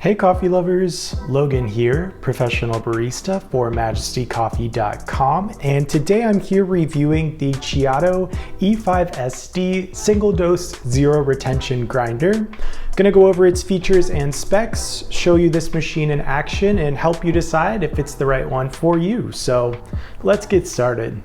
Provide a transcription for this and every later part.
Hey coffee lovers, Logan here, professional barista for MajestyCoffee.com, and today I'm here reviewing the Ceado E5SD single dose zero retention grinder. Gonna go over its features and specs, show you this machine in action, and help you decide if it's the right one for you. So let's get started.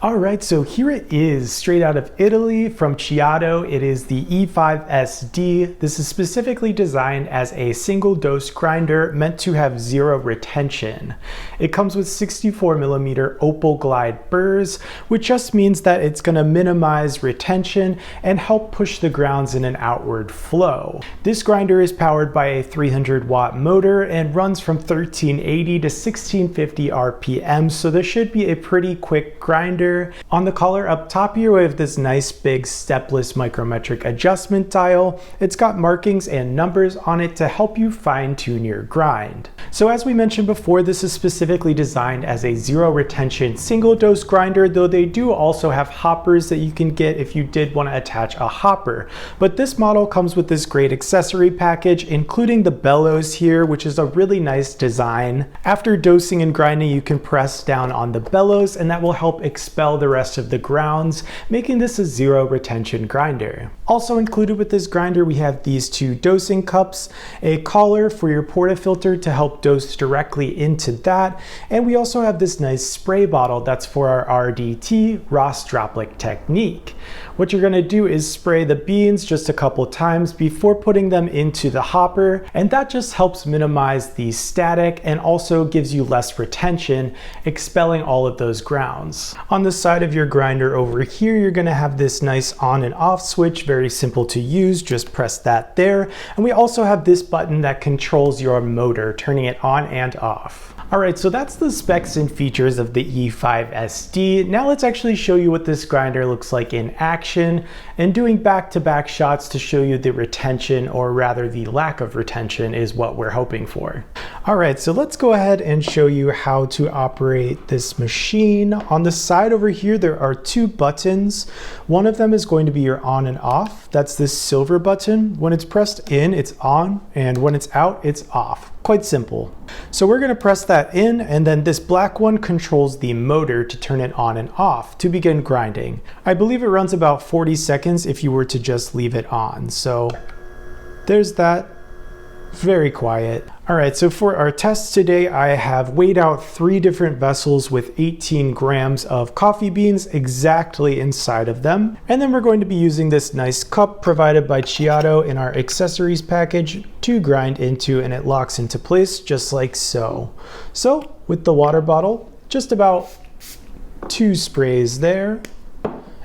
Alright, so here it is, straight out of Italy from Ceado. It is the E5SD. This is specifically designed as a single dose grinder meant to have zero retention. It comes with 64mm opal glide burrs, which just means that it's going to minimize retention and help push the grounds in an outward flow. This grinder is powered by a 300-watt motor and runs from 1380 to 1650 RPM, so this should be a pretty quick grinder. On the collar up top here, we have this nice big stepless micrometric adjustment dial. It's got markings and numbers on it to help you fine-tune your grind. So as we mentioned before, this is specifically designed as a zero retention single dose grinder, though they do also have hoppers that you can get if you did want to attach a hopper. But this model comes with this great accessory package, including the bellows here, which is a really nice design. After dosing and grinding, you can press down on the bellows, and that will help expel the rest of the grounds, making this a zero retention grinder. Also included with this grinder, we have these two dosing cups, a collar for your portafilter to help dose directly into that, and we also have this nice spray bottle that's for our RDT, Ross droplet technique. What you're going to do is spray the beans just a couple times before putting them into the hopper, and that just helps minimize the static and also gives you less retention, expelling all of those grounds. On the side of your grinder over here, you're going to have this nice on and off switch, very simple to use, just press that there. And we also have this button that controls your motor, turning it on and off. Alright, so that's the specs and features of the E5SD. Now let's actually show you what this grinder looks like in action, and doing back-to-back shots to show you the retention, or rather the lack of retention, is what we're hoping for. Alright, so let's go ahead and show you how to operate this machine. On the side over here, there are two buttons. One of them is going to be your on and off. That's this silver button. When it's pressed in, it's on, and when it's out, it's off. Quite simple. So we're going to press that in, and then this black one controls the motor to turn it on and off to begin grinding. I believe it runs about 40 seconds if you were to just leave it on. So there's that. Very quiet. Alright, so for our test today, I have weighed out 3 different vessels with 18 grams of coffee beans exactly inside of them. And then we're going to be using this nice cup provided by Ceado in our accessories package to grind into, and it locks into place just like so. So with the water bottle, just about 2 sprays there.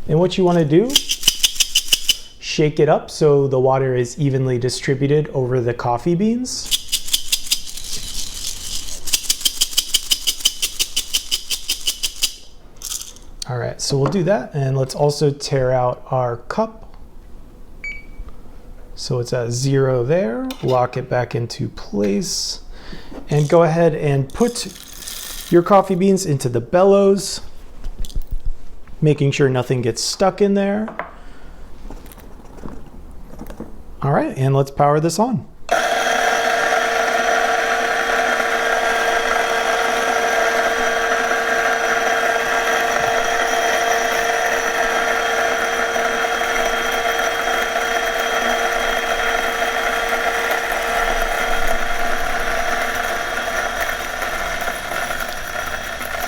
And what you want to do, shake it up so the water is evenly distributed over the coffee beans. All right, so we'll do that, and let's also tear out our cup. So it's at 0 there, lock it back into place, and go ahead and put your coffee beans into the bellows, making sure nothing gets stuck in there. All right, and let's power this on.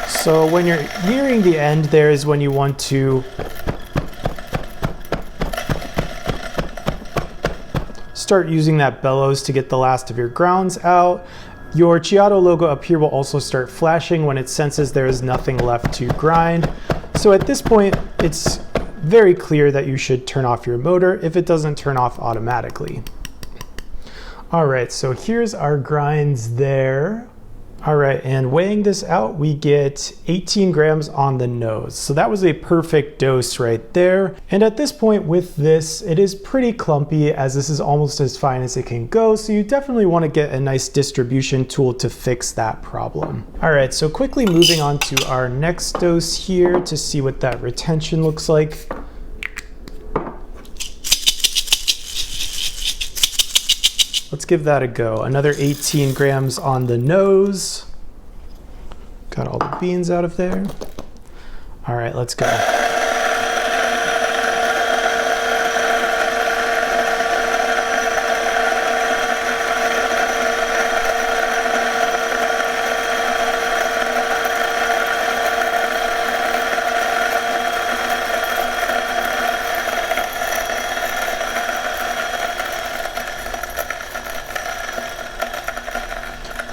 So when you're nearing the end, there is when you want to start using that bellows to get the last of your grounds out. Your Ceado logo up here will also start flashing when it senses there is nothing left to grind. So at this point, it's very clear that you should turn off your motor if it doesn't turn off automatically. All right, so here's our grinds there. All right, and weighing this out, we get 18 grams on the nose. So that was a perfect dose right there. And at this point with this, it is pretty clumpy, as this is almost as fine as it can go. So you definitely want to get a nice distribution tool to fix that problem. All right, so quickly moving on to our next dose here to see what that retention looks like. let's give that a go. Another 18 grams on the nose. Got all the beans out of there. All right, let's go.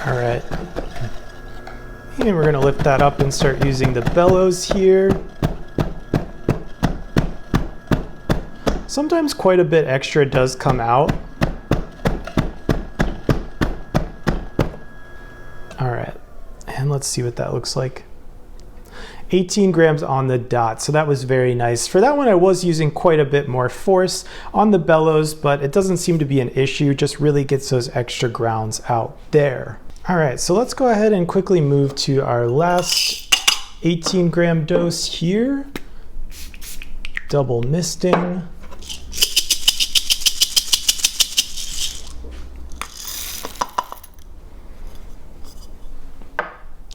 All right, and we're gonna lift that up and start using the bellows here. Sometimes quite a bit extra does come out. All right, and let's see what that looks like. 18 grams on the dot, so that was very nice. For that one, I was using quite a bit more force on the bellows, but it doesn't seem to be an issue, just really gets those extra grounds out there. All right, so let's go ahead and quickly move to our last 18 gram dose here. Double misting.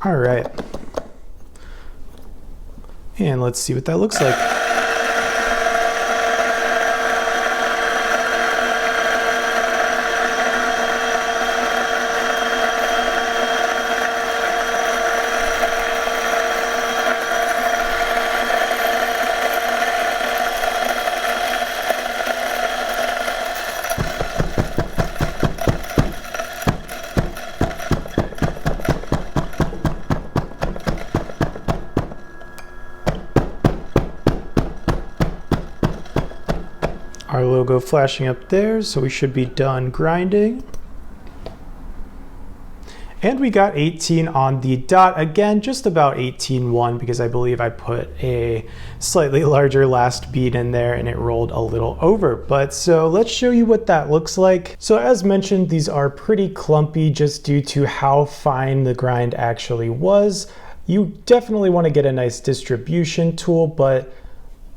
All right. And let's see what that looks like. Our logo flashing up there, so we should be done grinding. And we got 18 on the dot. Again, just about 18.1 because I believe I put a slightly larger last bead in there and it rolled a little over. But so let's show you what that looks like. So as mentioned, these are pretty clumpy just due to how fine the grind actually was. You definitely want to get a nice distribution tool, but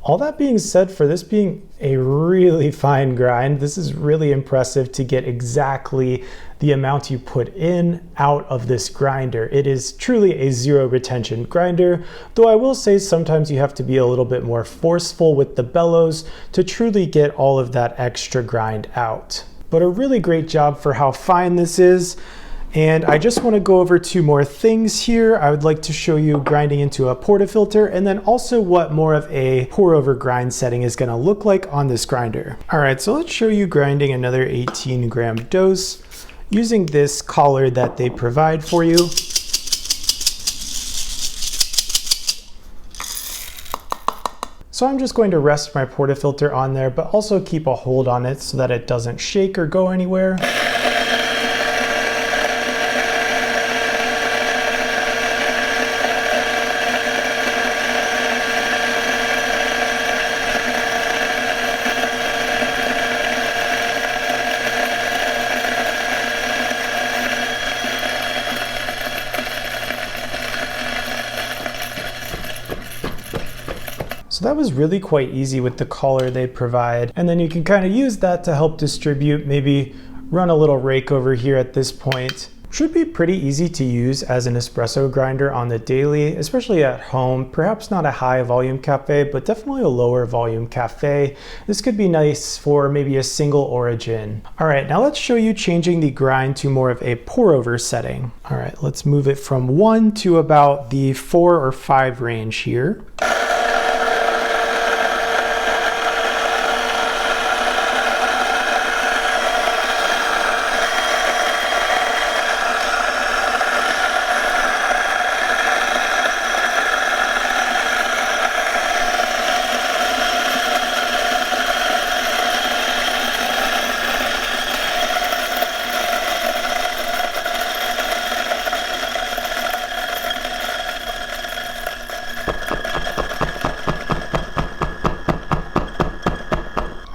all that being said, for this being a really fine grind, this is really impressive to get exactly the amount you put in out of this grinder. It is truly a zero retention grinder, though I will say sometimes you have to be a little bit more forceful with the bellows to truly get all of that extra grind out. But a really great job for how fine this is. And I just want to go over two more things here. I would like to show you grinding into a portafilter and then also what more of a pour over grind setting is going to look like on this grinder. All right, so let's show you grinding another 18 gram dose using this collar that they provide for you. So I'm just going to rest my portafilter on there, but also keep a hold on it so that it doesn't shake or go anywhere. So that was really quite easy with the collar they provide. And then you can kind of use that to help distribute, maybe run a little rake over here at this point. Should be pretty easy to use as an espresso grinder on the daily, especially at home. Perhaps not a high volume cafe, but definitely a lower volume cafe. This could be nice for maybe a single origin. All right, now let's show you changing the grind to more of a pour over setting. All right, let's move it from 1 to about the 4 or 5 range here.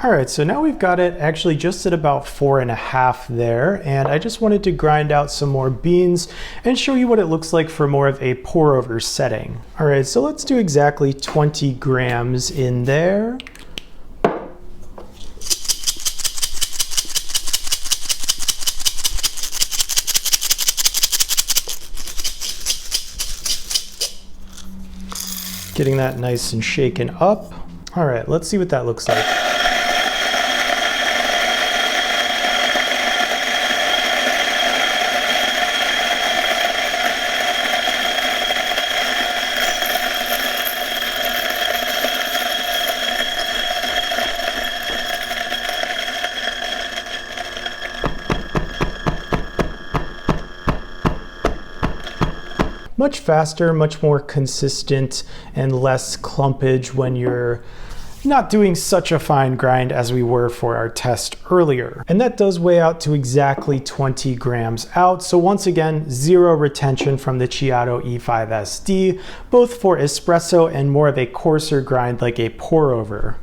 All right, so now we've got it actually just at about 4.5 there, and I just wanted to grind out some more beans and show you what it looks like for more of a pour over setting. All right, so let's do exactly 20 grams in there. Getting that nice and shaken up. All right, let's see what that looks like. Much faster, much more consistent, and less clumpage when you're not doing such a fine grind as we were for our test earlier. And that does weigh out to exactly 20 grams out. So once again, zero retention from the Ceado E5SD, both for espresso and more of a coarser grind like a pour over.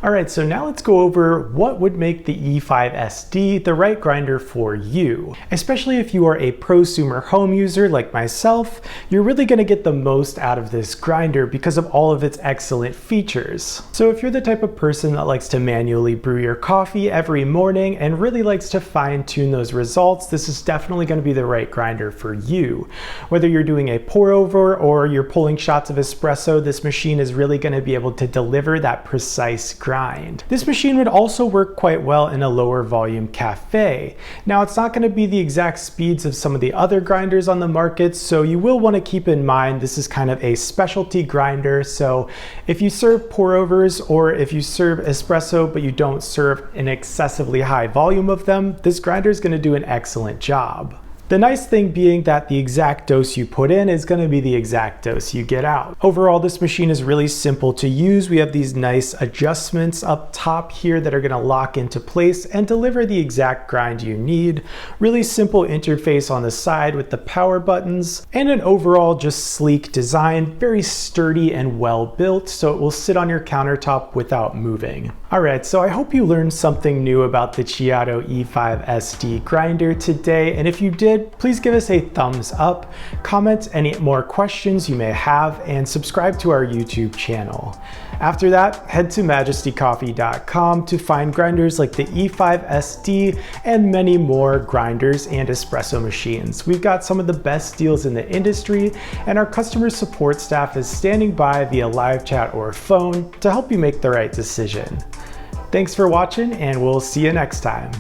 All right, so now let's go over what would make the E5SD the right grinder for you. Especially if you are a prosumer home user like myself, you're really gonna get the most out of this grinder because of all of its excellent features. So if you're the type of person that likes to manually brew your coffee every morning and really likes to fine tune those results, this is definitely gonna be the right grinder for you. Whether you're doing a pour over or you're pulling shots of espresso, this machine is really gonna be able to deliver that precise grind. This machine would also work quite well in a lower volume cafe. Now it's not going to be the exact speeds of some of the other grinders on the market, so you will want to keep in mind this is kind of a specialty grinder. So if you serve pour overs or if you serve espresso but you don't serve an excessively high volume of them, this grinder is going to do an excellent job. The nice thing being that the exact dose you put in is going to be the exact dose you get out. Overall, this machine is really simple to use. We have these nice adjustments up top here that are going to lock into place and deliver the exact grind you need. Really simple interface on the side with the power buttons, and an overall just sleek design, very sturdy and well built, so it will sit on your countertop without moving. All right, so I hope you learned something new about the Ceado E5SD grinder today, and if you did, please give us a thumbs up, comment any more questions you may have, and subscribe to our YouTube channel. After that, head to majestycoffee.com to find grinders like the E5SD and many more grinders and espresso machines. We've got some of the best deals in the industry, and our customer support staff is standing by via live chat or phone to help you make the right decision. Thanks for watching, and we'll see you next time.